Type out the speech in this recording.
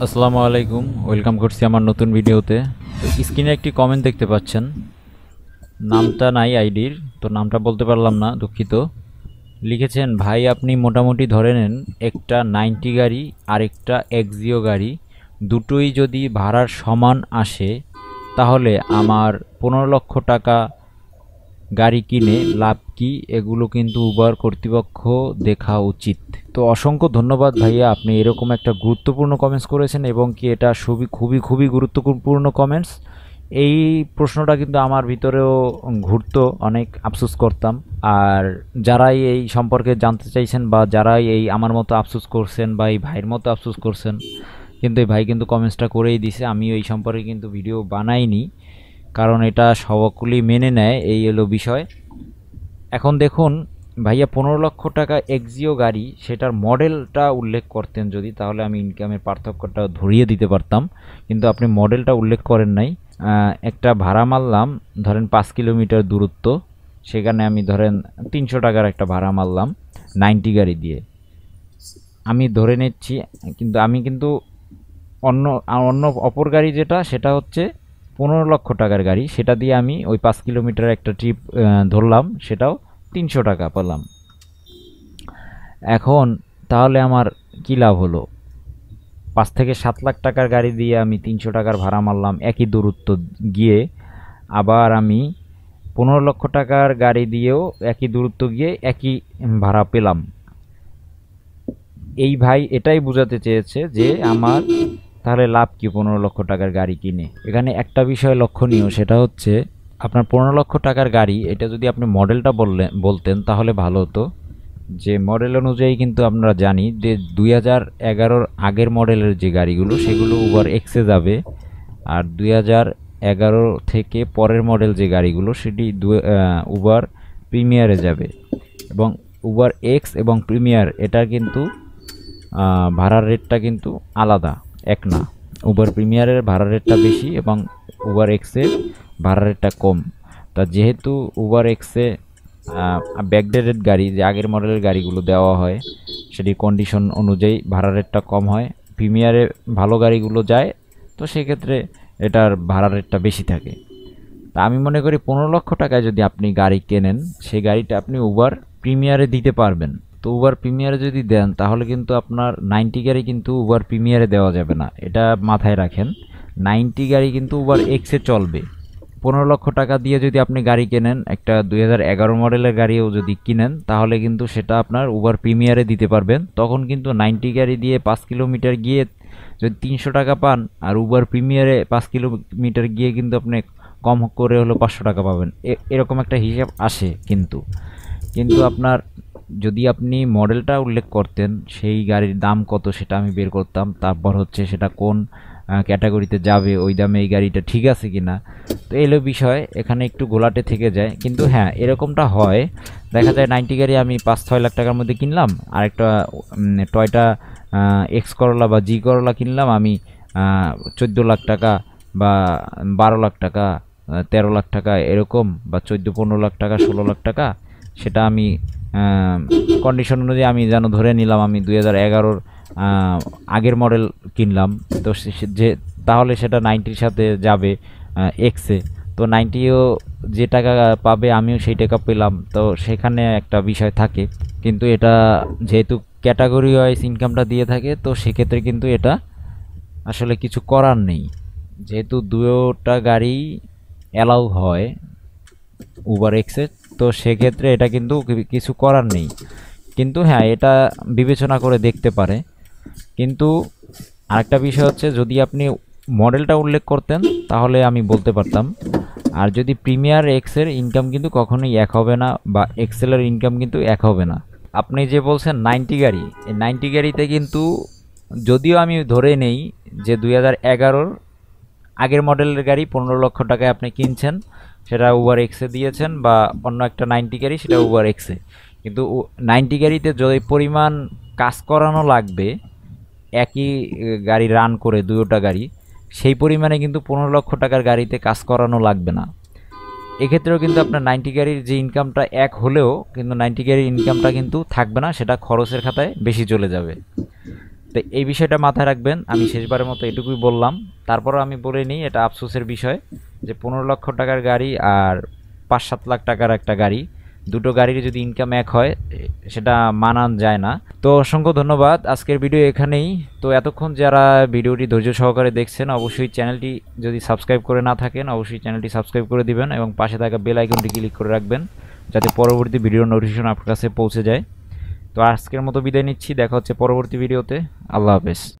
আসসালামু আলাইকুম, ওয়েলকাম করছি আমার নতুন ভিডিওতে। তো স্ক্রিনে একটি কমেন্ট দেখতে পাচ্ছেন, নামটা নাই আইডির, তো নামটা বলতে পারলাম না, দুঃখিত। লিখেছেন, ভাই আপনি মোটামুটি ধরে নেন একটা 90 গাড়ি আর একটা এক্সিও গাড়ি দুটোই যদি ভাড়ার সমান আসে তাহলে আমার 15 লক্ষ টাকা গাড়ি কিনে লাভ কি? এগুলো কিন্তু উবার কর্তৃপক্ষ দেখা উচিত। তো অসংখ্য ধন্যবাদ ভাইয়া, আপনি এরকম একটা গুরুত্বপূর্ণ কমেন্টস করেছেন এবং কি এটা খুবই খুবই গুরুত্বপূর্ণ কমেন্টস। এই প্রশ্নটা কিন্তু আমার ভিতরেও ঘুরতো, অনেক আফসোস করতাম। আর যারাই এই সম্পর্কে জানতে চাইছেন বা যারাই এই আমার মতো আফসোস করছেন বা এই ভাইয়ের মতো আফসোস করছেন, কিন্তু এই ভাই কিন্তু কমেন্টসটা করেই দিছে। আমিও এই সম্পর্কে কিন্তু ভিডিও বানাইনি, কারণ এটা সকলেই মেনে নেয়, এই হলো বিষয়। এখন দেখুন ভাইয়া, 15 লক্ষ টাকা এক্সিও গাড়ি, সেটার মডেলটা উল্লেখ করতেন যদি, তাহলে আমি ইনকামের পার্থক্যটা ধরিয়ে দিতে পারতাম, কিন্তু আপনি মডেলটা উল্লেখ করেন নাই। একটা ভাড়া মারলাম ধরেন 5 কিলোমিটার দূরত্ব, সেখানে আমি ধরেন 300 টাকার একটা ভাড়া মারলাম 90 গাড়ি দিয়ে, আমি ধরে নিচ্ছি। কিন্তু আমি কিন্তু অন্য অন্য অপর গাড়ি যেটা, সেটা হচ্ছে 15 লক্ষ টাকার গাড়ি, সেটা দিয়ে আমি ওই 5 কিলোমিটার একটা ট্রিপ ধরলাম, সেটাও 300 টাকা পেলাম। এখন তাহলে আমার কী লাভ হলো? 5 থেকে 7 লাখ টাকার গাড়ি দিয়ে আমি 300 টাকার ভাড়া মারলাম একই দূরত্ব গিয়ে, আবার আমি 15 লক্ষ টাকার গাড়ি দিয়েও একই দূরত্ব গিয়ে একই ভাড়া পেলাম। এই ভাই এটাই বোঝাতে চেয়েছে যে আমার তাহলে লাভ কি 15 লক্ষ টাকার গাড়ি কিনে। এখানে একটা বিষয় লক্ষণীয়, সেটা হচ্ছে আপনার 15 লক্ষ টাকার গাড়ি, এটা যদি আপনি মডেলটা বলতেন তাহলে ভালো হতো। যে মডেল অনুযায়ী কিন্তু আমরা জানি যে 2011-র আগের মডেলের যে গাড়িগুলো সেগুলো উবার এক্সে যাবে, আর 2011 থেকে পরের মডেল যে গাড়িগুলো সেটি উবার প্রিমিয়ারে যাবে। এবং উবার এক্স এবং প্রিমিয়ার এটার কিন্তু ভাড়ার রেটটা কিন্তু আলাদা, এক না। উবার প্রিমিয়ারের ভাড়া রেটটা বেশি এবং উবার এক্সের ভাড়া রেটটা কম। তা যেহেতু উবার এক্সে ব্যাকডেটেড গাড়ি, যে আগের মডেলের গাড়িগুলো দেওয়া হয়, সেটির কন্ডিশন অনুযায়ী ভাড়া রেটটা কম হয়। প্রিমিয়ারে ভালো গাড়িগুলো যায়, তো সেক্ষেত্রে এটার ভাড়া রেটটা বেশি থাকে। তা আমি মনে করি 15 লক্ষ টাকায় যদি আপনি গাড়ি কেনেন, সেই গাড়িটা আপনি উবার প্রিমিয়ারে দিতে পারবেন। তো উবার প্রিমিয়ারে যদি দেন তাহলে কিন্তু আপনার 90 গাড়ি কিন্তু উবার প্রিমিয়ারে দেওয়া যাবে না, এটা মাথায় রাখেন। 90 গাড়ি কিন্তু উবার এক্সে চলবে। 15 লক্ষ টাকা দিয়ে যদি আপনি গাড়ি কেনেন, একটা 2011 মডেলের গাড়িও যদি কিনেন, তাহলে কিন্তু সেটা আপনার উবার প্রিমিয়ারে দিতে পারবেন। তখন কিন্তু 90 গাড়ি দিয়ে 5 কিলোমিটার গিয়ে যদি 300 টাকা পান, আর উবার প্রিমিয়ারে 5 কিলোমিটার গিয়ে কিন্তু আপনি কম করে হলো 500 টাকা পাবেন, এরকম একটা হিসাব আসে। কিন্তু কিন্তু আপনার যদি আপনি মডেলটা উল্লেখ করতেন, সেই গাড়ির দাম কত সেটা আমি বের করতাম, তারপর হচ্ছে সেটা কোন ক্যাটাগরিতে যাবে, ওই দামে এই গাড়িটা ঠিক আছে কিনা। তো এলো বিষয়, এখানে একটু গোলাটে থেকে যায়। কিন্তু হ্যাঁ, এরকমটা হয়, দেখা যায় 90 গাড়ি আমি 5-6 লাখ টাকার মধ্যে কিনলাম, আর একটা টয়টা এক্স করলা বা জি করলা কিনলাম আমি 14 লাখ টাকা বা 12 লাখ টাকা, 13 লাখ টাকা এরকম, বা 14-15 লাখ টাকা, 16 লাখ টাকা, সেটা আমি কন্ডিশন অনুযায়ী আমি যেন ধরে নিলাম আমি 2011-র আগের মডেল কিনলাম। তো যে তাহলে সেটা 90-র সাথে যাবে এক্সে, তো 90ও যে টাকা পাবে আমিও সেই টাকা পেলাম, তো সেখানে একটা বিষয় থাকে। কিন্তু এটা যেহেতু ক্যাটাগরি ওয়াইজ ইনকামটা দিয়ে থাকে, তো সেক্ষেত্রে কিন্তু এটা আসলে কিছু করার নেই, যেহেতু দুটোটা গাড়ি অ্যালাউ হয় উবার এক্সে, তো সেক্ষেত্রে এটা কিন্তু কিছু করার নেই। কিন্তু হ্যাঁ, এটা বিবেচনা করে দেখতে পারে। কিন্তু আরেকটা বিষয় হচ্ছে, যদি আপনি মডেলটা উল্লেখ করতেন তাহলে আমি বলতে পারতাম। আর যদি প্রিমিয়ার এক্সের ইনকাম কিন্তু কখনোই এক হবে না, বা এক্সেলের ইনকাম কিন্তু এক হবে না। আপনি যে বলছেন 90 গাড়ি, এই 90 গাড়িতে কিন্তু, যদিও আমি ধরে নেই যে 2011-র আগের মডেলের গাড়ি 15 লক্ষ টাকায় আপনি কিনছেন, সেটা উবার এক্সে দিয়েছেন, বা অন্য একটা 90 গাড়ি সেটা উবার এক্সে, কিন্তু 90 গাড়িতে যে পরিমাণ কাজ করানো লাগবে একই গাড়ি রান করে দুটোটা গাড়ি, সেই পরিমাণে কিন্তু 15 লক্ষ টাকার গাড়িতে কাজ করানো লাগবে না। এক্ষেত্রেও কিন্তু আপনার 90 গাড়ির যে ইনকামটা এক হলেও কিন্তু 90 গাড়ির ইনকামটা কিন্তু থাকবে না, সেটা খরচের খাতায় বেশি চলে যাবে। তো তো এই বিষয়টা মাথায় রাখবেন। আমি শেষবারের মতো এটুকুই বললাম। তারপরও আমি বলে নিই, এটা আফসোসের বিষয় যে 15 লক্ষ টাকার গাড়ি আর 5-7 লাখ টাকার একটা গাড়ি, দুটো গাড়ির যদি ইনকাম এক হয় সেটা মানান যায় না। তো অসংখ্য ধন্যবাদ, আজকের ভিডিও এখানেই। তো এতক্ষণ যারা ভিডিওটি ধৈর্য সহকারে দেখছেন, অবশ্যই চ্যানেলটি যদি সাবস্ক্রাইব করে না থাকেন অবশ্যই চ্যানেলটি সাবস্ক্রাইব করে দিবেন এবং পাশে থাকা বেল আইকনটি ক্লিক করে রাখবেন যাতে পরবর্তী ভিডিওর নোটিফিকেশন আপনার কাছে পৌঁছে যায়। তো আজকের মতো বিদায় নিচ্ছি, দেখা হচ্ছে পরবর্তী ভিডিওতে। আল্লাহ হাফেজ।